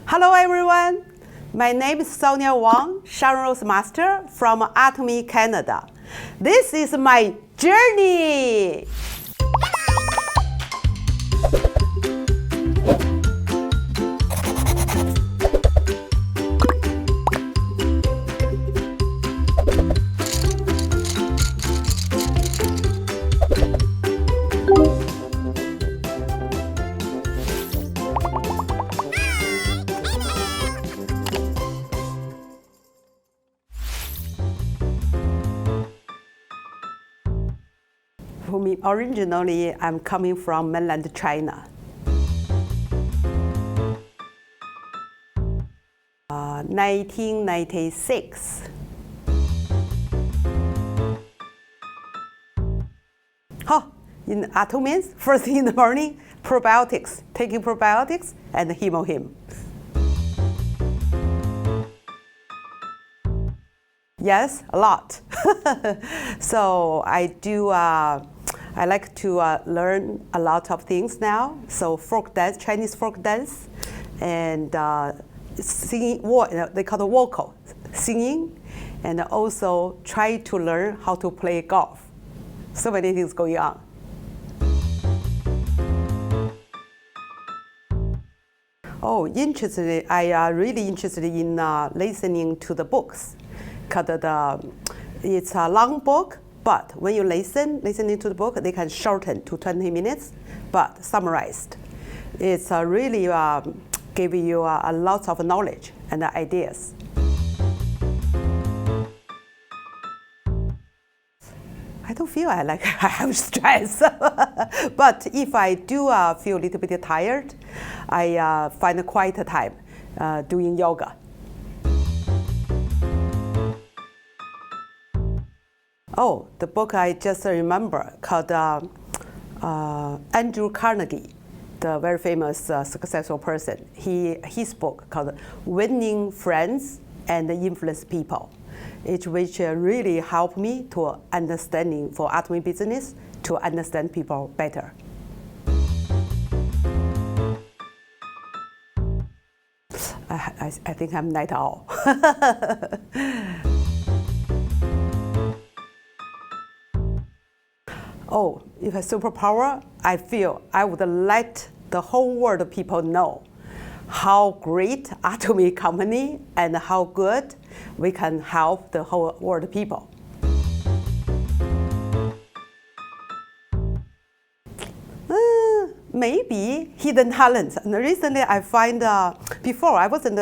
Hello everyone, my name is Sonia Wang, Sharon Rose Master from Atomy, Canada. This is my journey. For me, originally, I'm coming from mainland China. 1996. In Atomins, first thing in the morning, probiotics, taking probiotics and hemohim. Yes, a lot. So I like to learn a lot of things now. So folk dance, Chinese folk dance, and singing, they call it vocal, singing, and also try to learn how to play golf. So many things going on. Oh, interested, I really interested in listening to the books. Because it's a long book, but when you listening to the book, they can shorten to 20 minutes, but summarized. It's really give you a lot of knowledge and ideas. I don't feel I have stress, but if I do feel a little bit tired, I find a quiet time doing yoga. Oh, the book I just remember called Andrew Carnegie, the very famous successful person. His book called Winning Friends and Influence People, which really helped me to understanding for Atomy business to understand people better. I think I'm night owl. Oh, if a superpower, I feel I would let the whole world of people know how great Atomy company and how good we can help the whole world of people. Maybe hidden talents. And recently I find, before I wasn't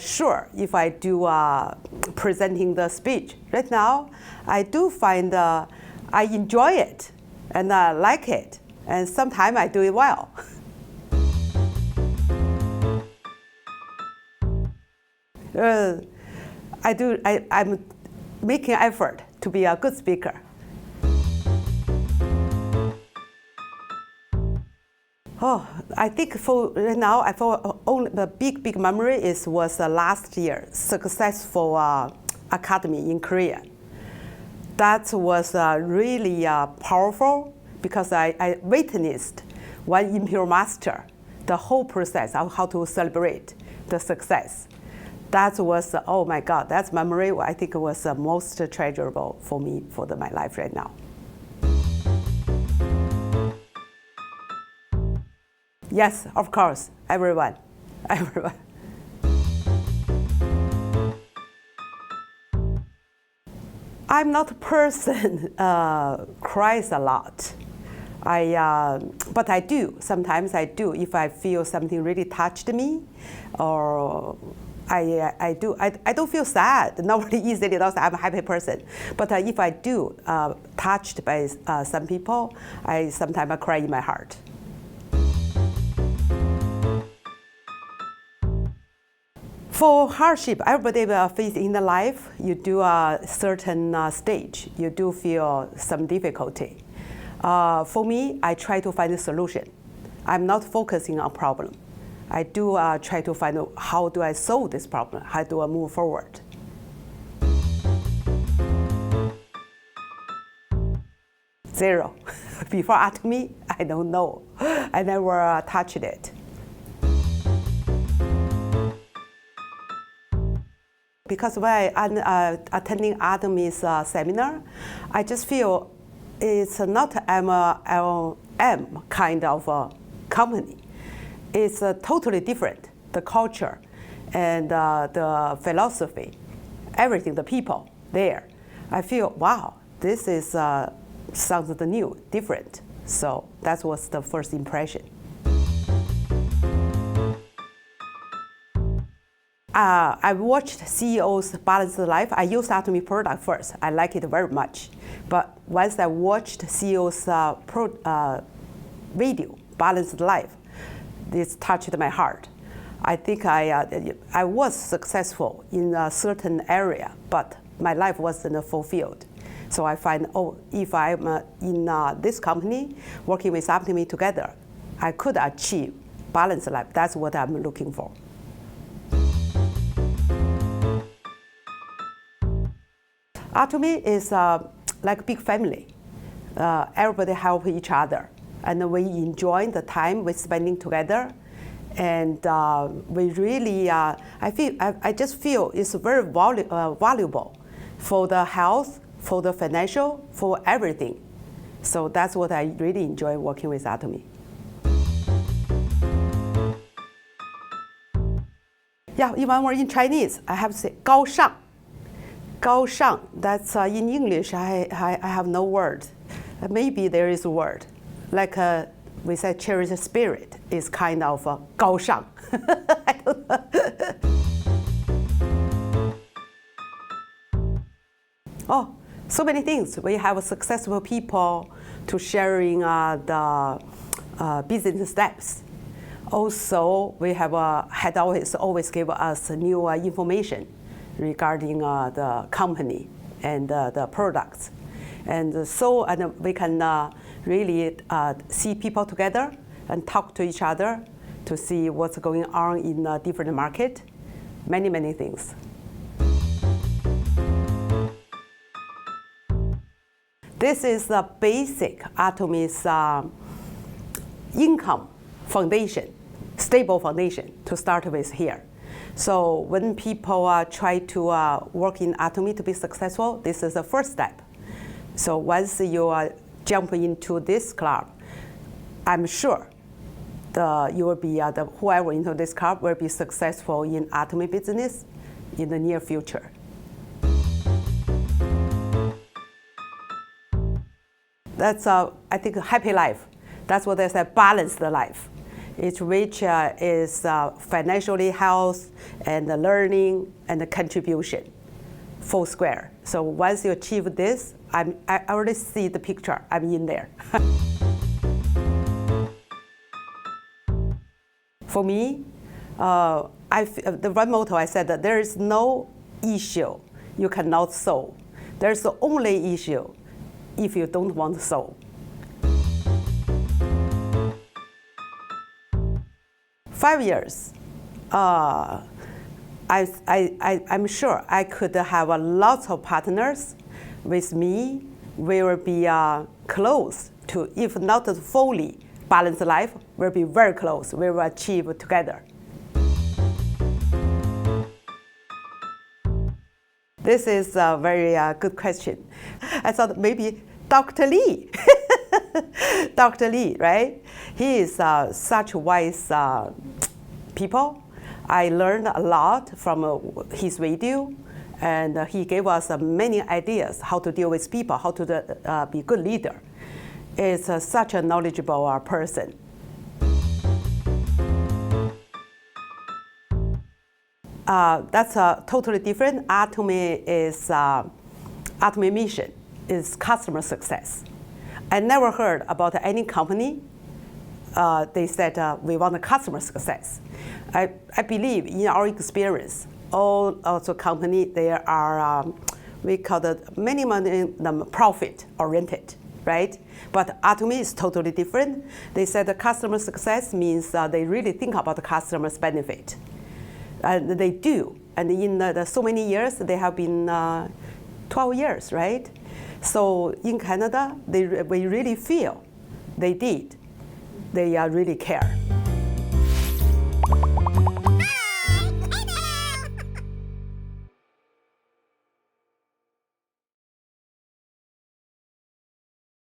sure if I do presenting the speech. Right now, I do find I enjoy it and I like it, and sometimes I do it well. I'm making effort to be a good speaker. Oh, I think for right now, I thought only the big memory was last year successful academy in Korea. That was really powerful because I witnessed one Imperial Master, the whole process of how to celebrate the success. That was, oh my God, that's memory I think was most treasurable for me for my life right now. Yes, of course, everyone. I'm not a person cries a lot. But I do. Sometimes I do. If I feel something really touched me, or I do. I don't feel sad. Nobody easily does. I'm a happy person. But if I do touched by some people, sometimes I cry in my heart. For hardship, everybody will face in the life. You do a certain stage. You do feel some difficulty. For me, I try to find a solution. I'm not focusing on problem. I do try to find out how do I solve this problem? How do I move forward? Zero. Before Atomy, I don't know. I never touched it. because when I'm attending Atomi's seminar, I just feel it's not MLM kind of a company. It's totally different. The culture and the philosophy, everything, the people there. I feel, wow, this is sounds new, different. So that was the first impression. I watched CEO's Balanced Life. I used Atomy product first. I like it very much. But once I watched CEO's video, Balanced Life, this touched my heart. I think I was successful in a certain area, but my life wasn't fulfilled. So I find, if I'm in this company, working with Atomy together, I could achieve balanced life. That's what I'm looking for. Atomy is like a big family. Everybody help each other, and we enjoy the time we're spending together. And we really, I just feel it's very valuable for the health, for the financial, for everything. So that's what I really enjoy working with Atomy. Yeah, if I'm in Chinese, I have to say 高尚. 高尚, that's in English, I have no word. Maybe there is a word. Like we say cherished spirit is kind of 高尚. I don't know. Oh, so many things. We have successful people to sharing the business steps. Also, we have head office always give us new information regarding the company and the products. And so we can really see people together and talk to each other to see what's going on in a different market, many, many things. This is the basic Atomy's income foundation, stable foundation to start with here. So when people try to work in Atomy to be successful, this is the first step. So once you jump into this club, I'm sure you will be whoever into this club will be successful in Atomy business in the near future. That's I think a happy life. That's what they say, balanced life. It's which is financially health and learning and contribution, full square. So once you achieve this, I already see the picture. I'm in there. For me, the one motto I said that there is no issue you cannot solve. There's the only issue if you don't want to solve. Five years, I'm sure I could have a lot of partners with me. We will be close to, if not fully balanced life, we'll be very close. We will achieve together. This is a very good question. I thought maybe Dr. Li. Dr. Li, right? He is such wise people. I learned a lot from his video, and he gave us many ideas how to deal with people, how to be a good leader. He's such a knowledgeable person. That's totally different. Atomy mission is customer success. I never heard about any company they said we want a customer success. I believe in our experience, all also company there are we call it minimum profit oriented, right? But Atomy is totally different. They said the customer success means they really think about the customer's benefit. And they do. And in so many years, they have been 12 years, right? So in Canada, we really feel they did. They really care.